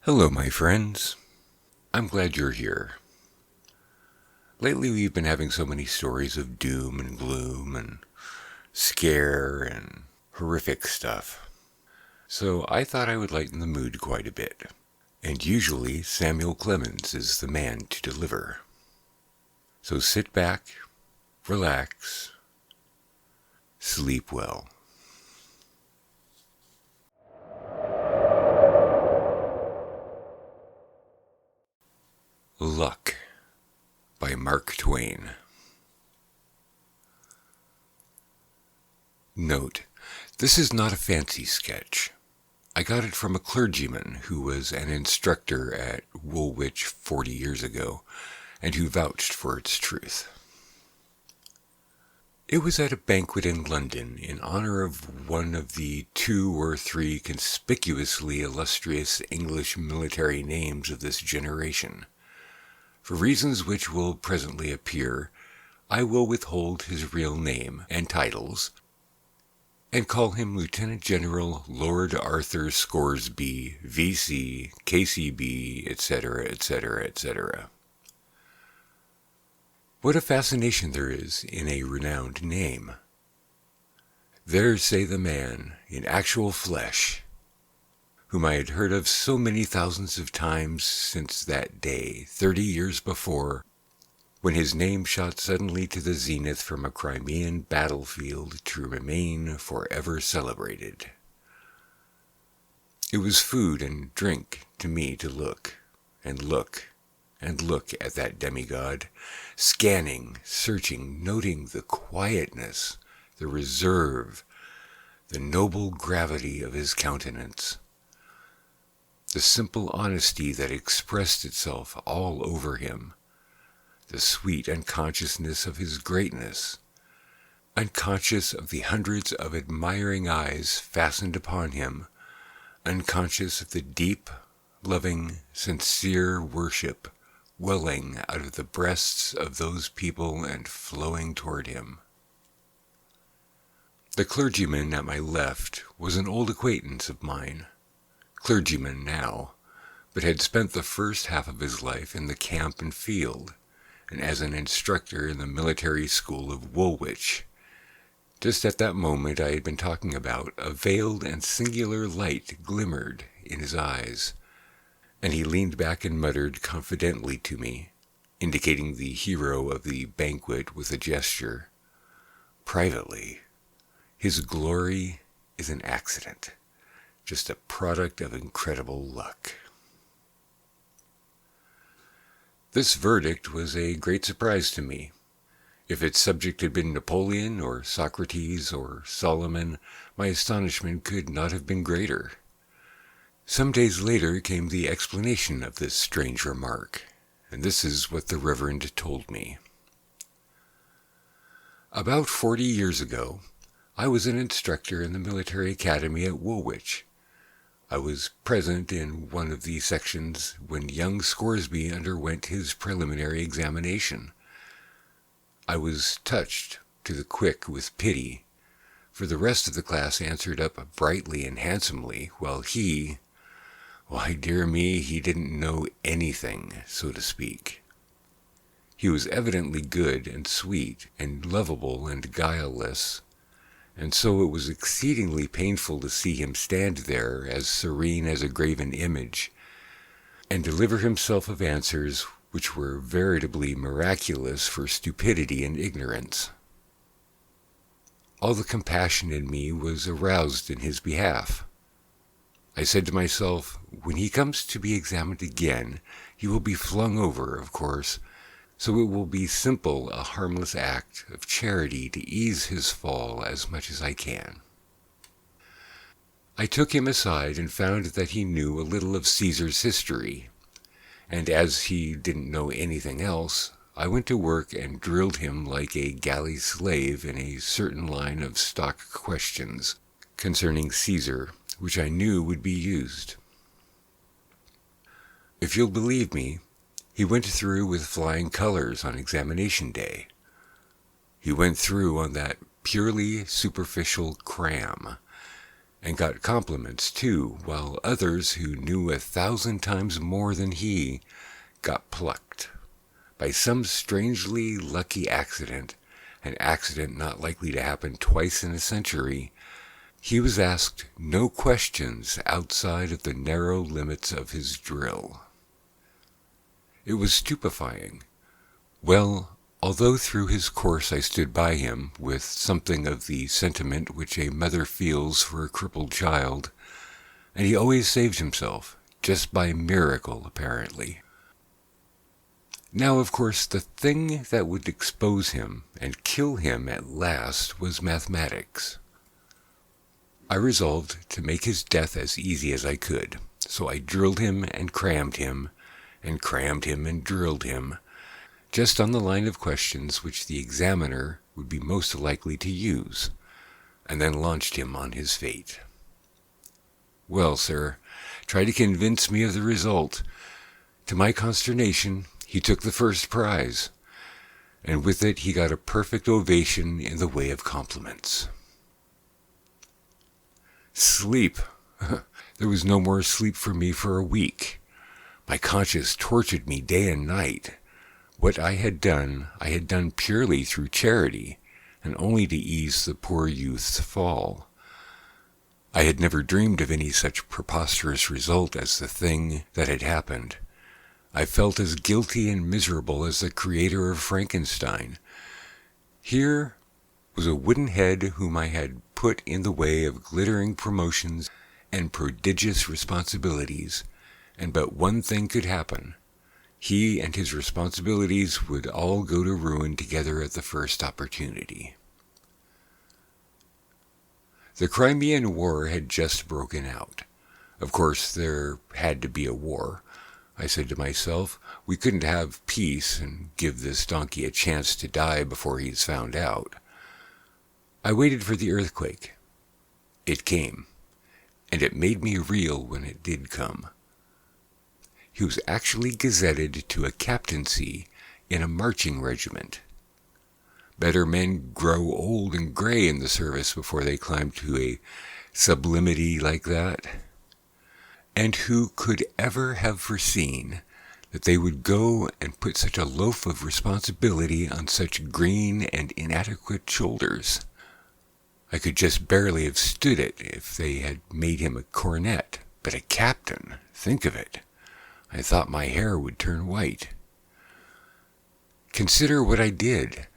Hello, my friends. I'm glad you're here. Lately, we've been having so many stories of doom and gloom and scare and horrific stuff. So I thought I would lighten the mood quite a bit. And usually, Samuel Clemens is the man to deliver. So sit back, relax, sleep well. Luck by Mark Twain. Note, this is not a fancy sketch. I got it from a clergyman who was an instructor at Woolwich 40 years ago, and who vouched for its truth. It was at a banquet in London in honor of one of the 2 or 3 conspicuously illustrious English military names of this generation. For reasons which will presently appear, I will withhold his real name and titles, and call him Lieutenant General Lord Arthur Scoresby, V.C., K.C.B., etc., etc., etc. What a fascination there is in a renowned name. There say the man, in actual flesh, whom I had heard of so many thousands of times since that day, 30 years before, when his name shot suddenly to the zenith from a Crimean battlefield to remain forever celebrated. It was food and drink to me to look, and look, and look at that demigod, scanning, searching, noting the quietness, the reserve, the noble gravity of his countenance, the simple honesty that expressed itself all over him, the sweet unconsciousness of his greatness, unconscious of the hundreds of admiring eyes fastened upon him, unconscious of the deep, loving, sincere worship welling out of the breasts of those people and flowing toward him. The clergyman at my left was an old acquaintance of mine, clergyman now, but had spent the first half of his life in the camp and field, and as an instructor in the military school of Woolwich. Just at that moment I had been talking about, a veiled and singular light glimmered in his eyes, and he leaned back and muttered confidently to me, indicating the hero of the banquet with a gesture, "Privately, his glory is an accident, just a product of incredible luck." This verdict was a great surprise to me. If its subject had been Napoleon or Socrates or Solomon, my astonishment could not have been greater. Some days later came the explanation of this strange remark, and this is what the Reverend told me. About 40 years ago, I was an instructor in the military academy at Woolwich. I was present in one of the sections when young Scoresby underwent his preliminary examination. I was touched to the quick with pity, for the rest of the class answered up brightly and handsomely, while why dear me, he didn't know anything, so to speak. He was evidently good and sweet and lovable and guileless, and so it was exceedingly painful to see him stand there as serene as a graven image, and deliver himself of answers which were veritably miraculous for stupidity and ignorance. All the compassion in me was aroused in his behalf. I said to myself, when he comes to be examined again, he will be flung over, of course, so it will be simple, a harmless act of charity to ease his fall as much as I can. I took him aside and found that he knew a little of Caesar's history, and as he didn't know anything else, I went to work and drilled him like a galley slave in a certain line of stock questions concerning Caesar, which I knew would be used. If you'll believe me, he went through with flying colors on examination day. He went through on that purely superficial cram, and got compliments too, while others who knew 1,000 times more than he got plucked. By some strangely lucky accident, an accident not likely to happen twice in a century, he was asked no questions outside of the narrow limits of his drill. It was stupefying. Well, although through his course I stood by him with something of the sentiment which a mother feels for a crippled child, and he always saved himself, just by miracle apparently. Now, of course, the thing that would expose him and kill him at last was mathematics. I resolved to make his death as easy as I could, so I drilled him and crammed him, and crammed him and drilled him, just on the line of questions which the examiner would be most likely to use, and then launched him on his fate. Well, sir, try to convince me of the result. To my consternation, he took the first prize, and with it he got a perfect ovation in the way of compliments. Sleep. There was no more sleep for me for a week. My conscience tortured me day and night. What I had done purely through charity, and only to ease the poor youth's fall. I had never dreamed of any such preposterous result as the thing that had happened. I felt as guilty and miserable as the creator of Frankenstein. Here was a wooden head whom I had put in the way of glittering promotions and prodigious responsibilities, and but one thing could happen. He and his responsibilities would all go to ruin together at the first opportunity. The Crimean War had just broken out. Of course, there had to be a war. I said to myself, we couldn't have peace and give this donkey a chance to die before he's found out. I waited for the earthquake. It came, and it made me reel when it did come. He was actually gazetted to a captaincy in a marching regiment. Better men grow old and gray in the service before they climb to a sublimity like that. And who could ever have foreseen that they would go and put such a loaf of responsibility on such green and inadequate shoulders? I could just barely have stood it if they had made him a cornet, but a captain, think of it. I thought my hair would turn white. Consider what I did.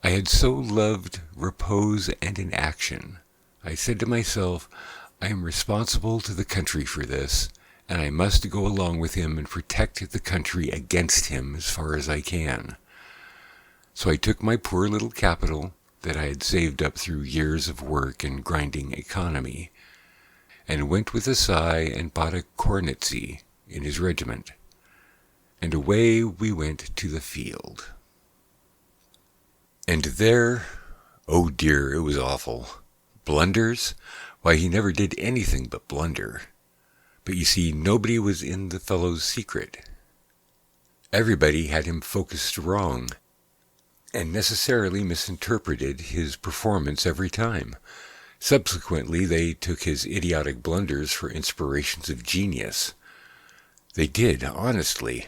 I had so loved repose and inaction. I said to myself, I am responsible to the country for this, and I must go along with him and protect the country against him as far as I can. So I took my poor little capital that I had saved up through years of work and grinding economy, and went with a sigh and bought a cornetcy in his regiment, and away we went to the field. And there, oh dear, it was awful. Blunders? Why, he never did anything but blunder. But you see, nobody was in the fellow's secret. Everybody had him focused wrong, and necessarily misinterpreted his performance every time. Subsequently, they took his idiotic blunders for inspirations of genius. They did, honestly.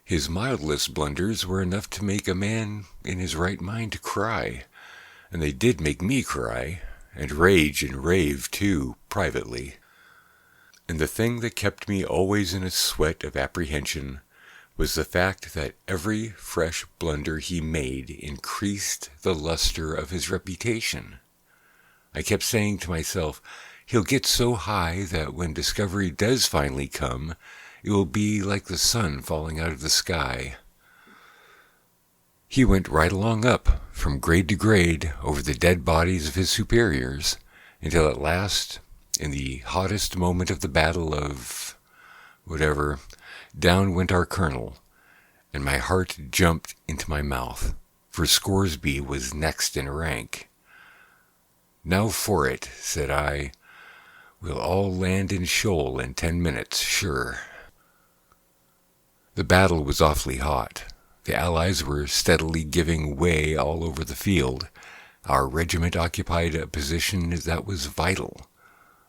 His mildest blunders were enough to make a man in his right mind cry, and they did make me cry, and rage and rave too, privately. And the thing that kept me always in a sweat of apprehension was the fact that every fresh blunder he made increased the luster of his reputation. I kept saying to myself, he'll get so high that when discovery does finally come, it will be like the sun falling out of the sky. He went right along up, from grade to grade, over the dead bodies of his superiors, until at last, in the hottest moment of the battle of whatever, down went our colonel, and my heart jumped into my mouth, for Scoresby was next in rank. Now for it, said I. We'll all land in shoal in 10 minutes, sure. The battle was awfully hot. The Allies were steadily giving way all over the field. Our regiment occupied a position that was vital.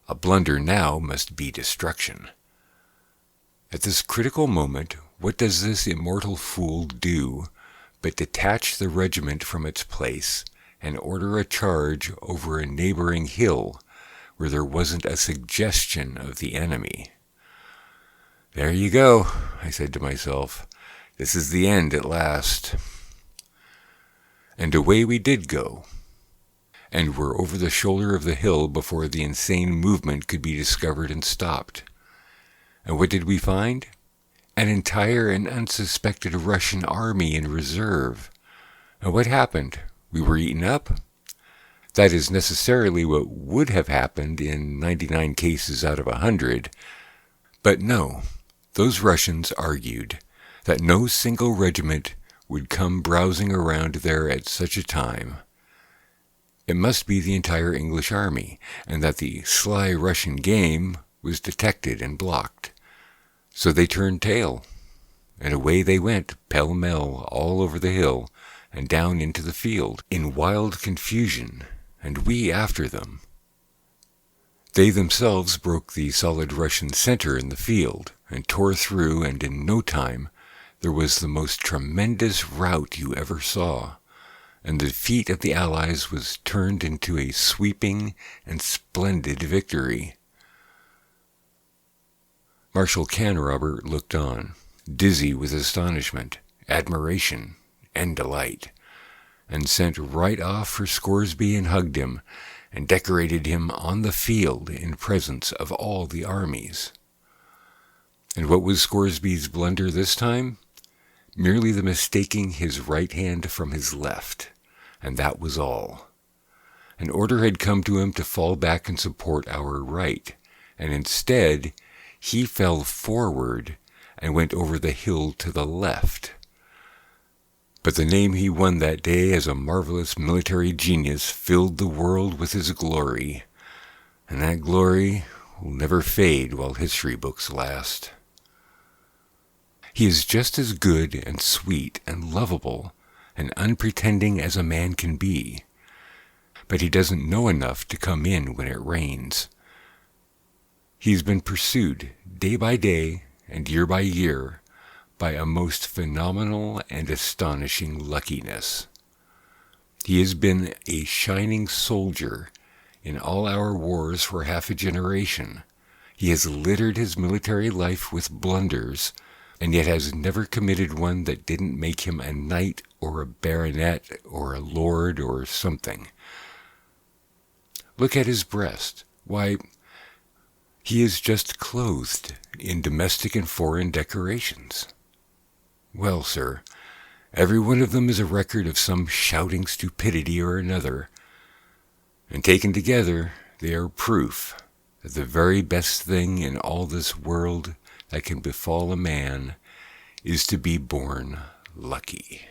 A blunder now must be destruction. At this critical moment, what does this immortal fool do but detach the regiment from its place and order a charge over a neighboring hill where there wasn't a suggestion of the enemy? "There you go," I said to myself. "This is the end at last." And away we did go, and were over the shoulder of the hill before the insane movement could be discovered and stopped. And what did we find? An entire and unsuspected Russian army in reserve. And what happened? We were eaten up? That is necessarily what would have happened in 99 cases out of 100. But no, those Russians argued that no single regiment would come browsing around there at such a time. It must be the entire English army, and that the sly Russian game was detected and blocked. So they turned tail, and away they went, pell-mell, all over the hill, and down into the field, in wild confusion, and we after them. They themselves broke the solid Russian center in the field, and tore through, and in no time there was the most tremendous rout you ever saw, and the defeat of the Allies was turned into a sweeping and splendid victory. Marshal Canrobert looked on, dizzy with astonishment, admiration, and delight, and sent right off for Scoresby and hugged him, and decorated him on the field in presence of all the armies. And what was Scoresby's blunder this time? Merely the mistaking his right hand from his left, and that was all. An order had come to him to fall back and support our right, and instead he fell forward and went over the hill to the left. But the name he won that day as a marvelous military genius filled the world with his glory, and that glory will never fade while history books last. He is just as good and sweet and lovable and unpretending as a man can be, but he doesn't know enough to come in when it rains. He's been pursued day by day and year by year by a most phenomenal and astonishing luckiness. He has been a shining soldier in all our wars for half a generation. He has littered his military life with blunders, and yet has never committed one that didn't make him a knight or a baronet or a lord or something. Look at his breast. Why, he is just clothed in domestic and foreign decorations. Well, sir, every one of them is a record of some shouting stupidity or another, and taken together they are proof that the very best thing in all this world that can befall a man is to be born lucky.